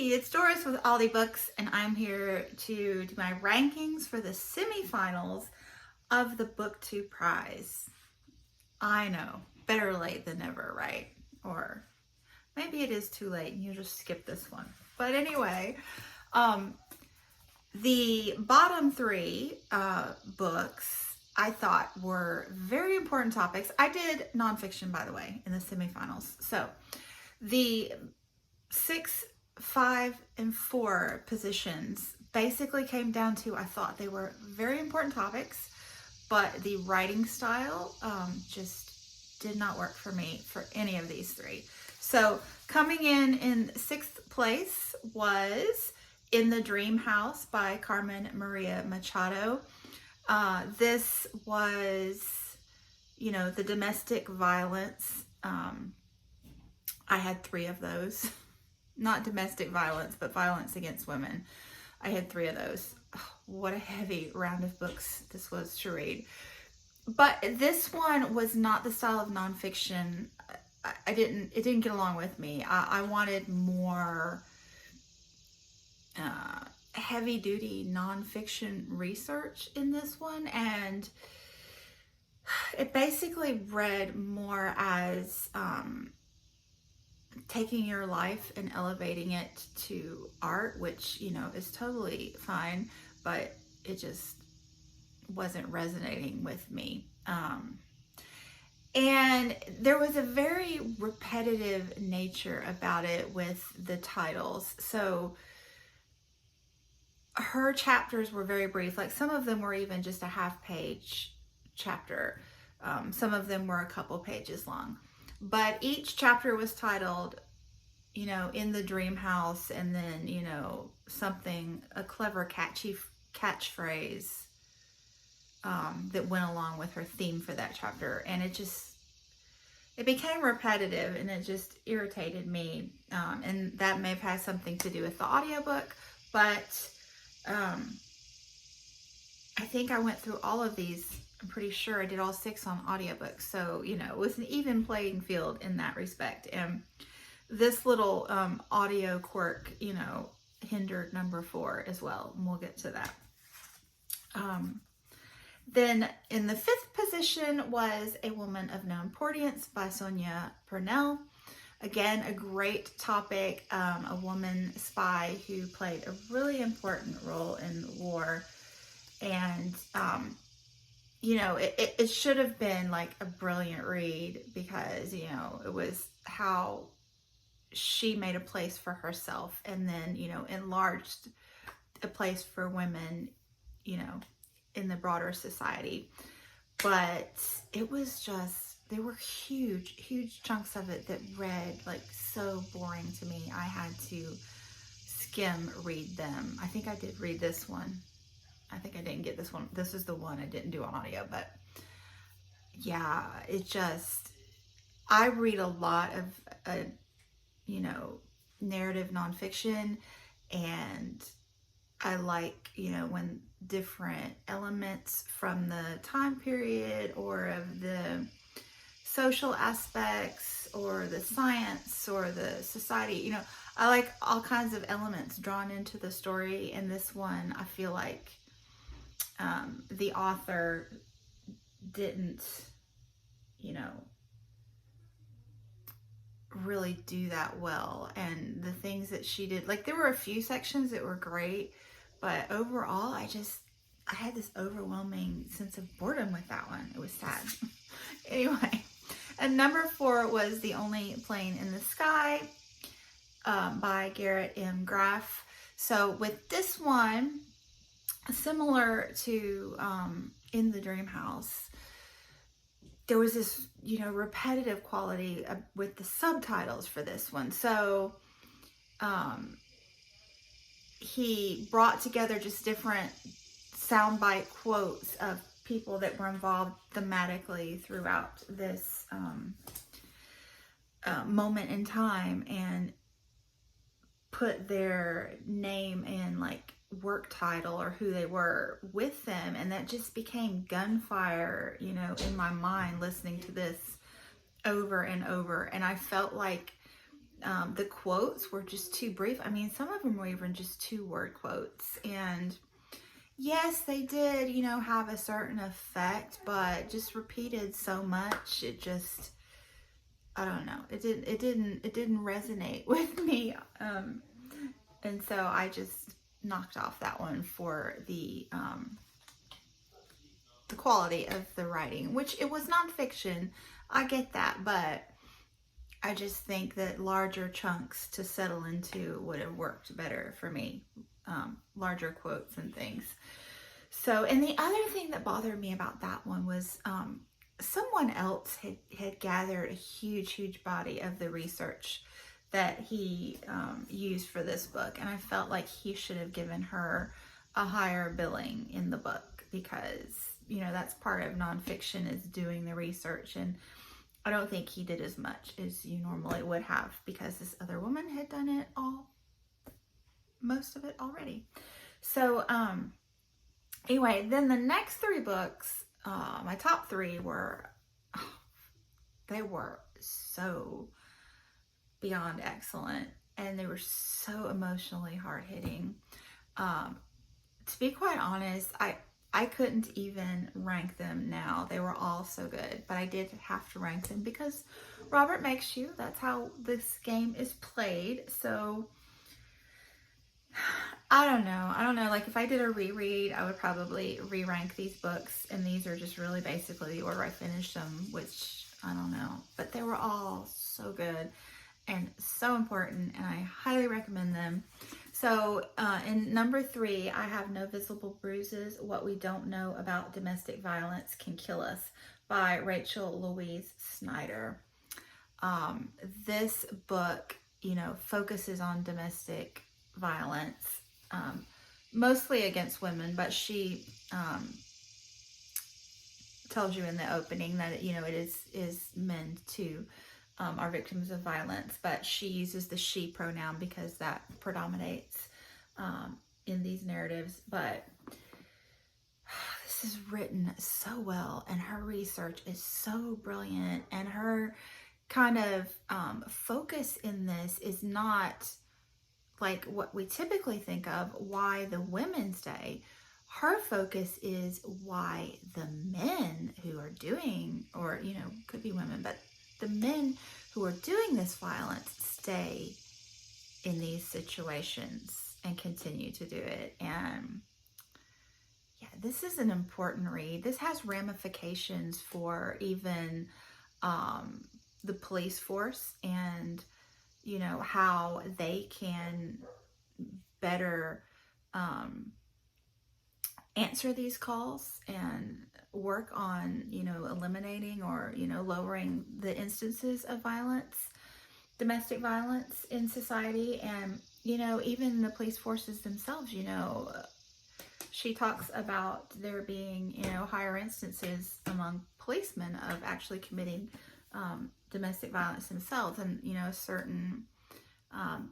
Hey, it's Doris with Aldi Books, and I'm here to do my rankings for the semifinals of the BookTube prize. I know, better late than never, right? Or maybe it is too late and you just skip this one. But anyway, the bottom three books I thought were very important topics. I did nonfiction, by the way, in the semifinals. So the 6, 5, and 4 positions basically came down to, I thought they were very important topics, but the writing style just did not work for me for any of these three. So coming in 6th place was In the Dream House by Carmen Maria Machado. This was, the domestic violence. I had 3 of those. Not domestic violence, but violence against women. I had 3 of those. Oh, what a heavy round of books this was to read. But this one was not the style of nonfiction. It didn't get along with me. I wanted more heavy duty nonfiction research in this one. And it basically read more as, taking your life and elevating it to art, which, is totally fine, but it just wasn't resonating with me. And there was a very repetitive nature about it with the titles. So her chapters were very brief. Like some of them were even just a half-page chapter. Some of them were a couple pages long. But each chapter was titled, In the Dream House, and then, something, a clever, catchy catchphrase that went along with her theme for that chapter. And it became repetitive, and it just irritated me. And that may have had something to do with the audiobook, but I think I went through all of these. I'm pretty sure I did all 6 on audiobooks. So, it was an even playing field in that respect. And this little audio quirk, hindered number 4 as well. And we'll get to that. Then in the 5th position was A Woman of No Importance by Sonia Purnell. Again, a great topic, a woman spy who played a really important role in the war. And, it should have been like a brilliant read because, it was how she made a place for herself and then, enlarged a place for women, in the broader society. But it was just, there were huge chunks of it that read like so boring to me. I had to skim read them. I think I did read this one. I think I didn't get this one. This is the one I didn't do on audio, but yeah, I read a lot of, narrative nonfiction, and I like, when different elements from the time period or of the social aspects or the science or the society, I like all kinds of elements drawn into the story. And this one, I feel like the author didn't, really do that well. And the things that she did, like there were a few sections that were great, but overall, I had this overwhelming sense of boredom with that one. It was sad. Anyway, and number 4 was The Only Plane in the Sky by Garrett M. Graff. So with this one, similar to In the Dream House, there was this, repetitive quality with the subtitles for this one. So he brought together just different soundbite quotes of people that were involved thematically throughout this moment in time and put their name and like work title or who they were with them, and that just became gunfire, in my mind listening to this over and over. And I felt like the quotes were just too brief. I mean, some of them were even just 2-word quotes. And yes, they did, you know, have a certain effect, but just repeated so much, it just, I don't know, it didn't resonate with me. And so I just knocked off that one for the quality of the writing, which it was nonfiction. I get that, but I just think that larger chunks to settle into would have worked better for me. Larger quotes and things. So, and the other thing that bothered me about that one was someone else had gathered a huge body of the research that he used for this book. And I felt like he should have given her a higher billing in the book, because, you know, that's part of nonfiction, is doing the research. And I don't think he did as much as you normally would have, because this other woman had done it most of it already. So, anyway, then the next 3 books, my top 3 were, they were so beyond excellent, and they were so emotionally hard-hitting. To be quite honest, I couldn't even rank them now. They were all so good, but I did have to rank them because Robert makes you. That's how this game is played. So I don't know. Like, if I did a reread, I would probably re-rank these books, and these are just really basically the order I finished them, which I don't know. But they were all so good and so important, and I highly recommend them. So in number 3, I have No Visible Bruises, What We Don't Know About Domestic Violence Can Kill Us by Rachel Louise Snyder. This book, you know, focuses on domestic violence, mostly against women, but she tells you in the opening that, you know, it is men too are victims of violence, but she uses the she pronoun because that predominates in these narratives. But this is written so well, and her research is so brilliant, and her kind of focus in this is not like what we typically think of, why the women stay. Her focus is why the men who are doing, or, you know, could be women, but the men who are doing this violence stay in these situations and continue to do it. And yeah, this is an important read. This has ramifications for even the police force, and, you know, how they can better answer these calls and work on, you know, eliminating or, you know, lowering the instances of violence, domestic violence in society. And, you know, even the police forces themselves, you know, she talks about there being, you know, higher instances among policemen of actually committing domestic violence themselves, and, you know, a certain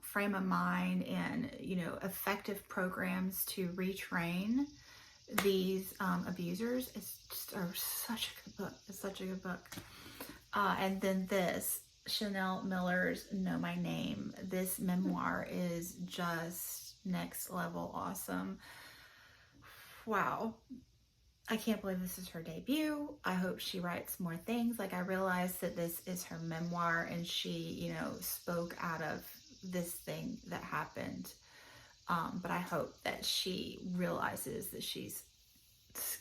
frame of mind and, you know, effective programs to retrain these abusers. It's just such a good book. It's such a good book. And then this, Chanel Miller's Know My Name. This memoir is just next level awesome. Wow. I can't believe this is her debut. I hope she writes more things. Like, I realized that this is her memoir, and she, you know, spoke out of this thing that happened. But I hope that she realizes that she's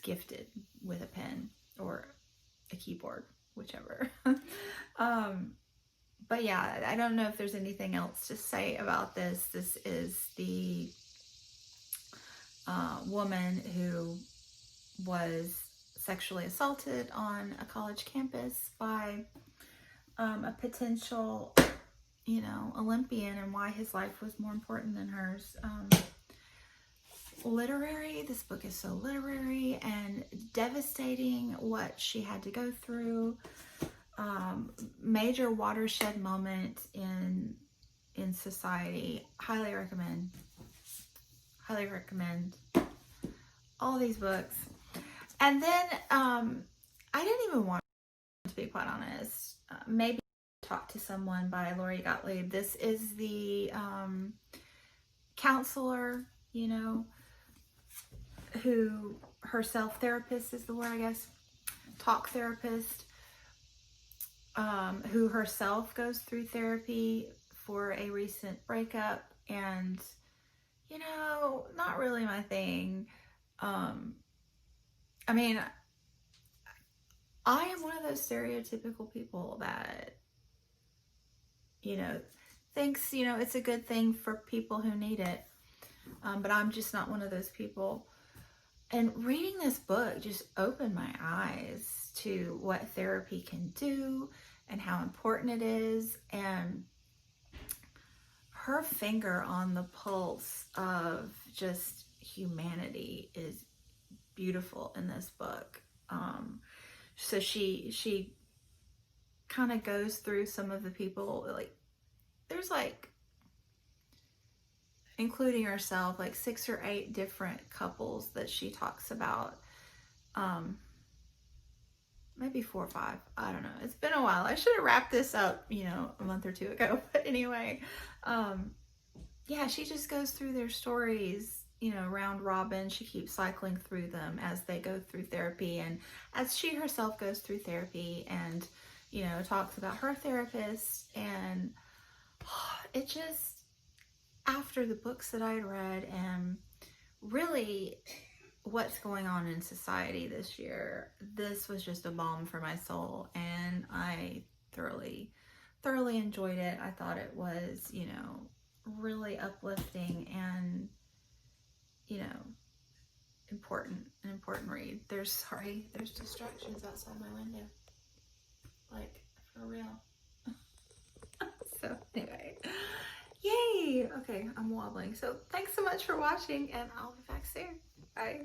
gifted with a pen or a keyboard, whichever. But yeah, I don't know if there's anything else to say about this. This is the woman who was sexually assaulted on a college campus by a potential, you know, Olympian, and why his life was more important than hers. Literary. This book is so literary and devastating, what she had to go through. Major watershed moment in society. Highly recommend. Highly recommend all these books. And then I didn't even want to be quite honest. Maybe Talk to Someone by Lori Gottlieb. This is the counselor, you know, who herself, therapist is the word, I guess, talk therapist, who herself goes through therapy for a recent breakup, and, you know, not really my thing. I mean, I am one of those stereotypical people that, you know, thinks, you know, it's a good thing for people who need it. But I'm just not one of those people. And reading this book just opened my eyes to what therapy can do and how important it is. And her finger on the pulse of just humanity is beautiful in this book. So she kind of goes through some of the people, like, there's like, including herself, like 6 or 8 different couples that she talks about. Maybe 4 or 5. I don't know. It's been a while. I should have wrapped this up, you know, a month or 2 ago. But anyway, yeah, she just goes through their stories, you know, round robin. She keeps cycling through them as they go through therapy, and as she herself goes through therapy, and, you know, talks about her therapist. And it just, after the books that I had read and really what's going on in society this year, this was just a balm for my soul, and I thoroughly enjoyed it. I thought it was, you know, really uplifting and, you know, an important read. There's distractions outside my window, like, for real. So anyway, yay! Okay, I'm wobbling. So thanks so much for watching, and I'll be back soon. Bye.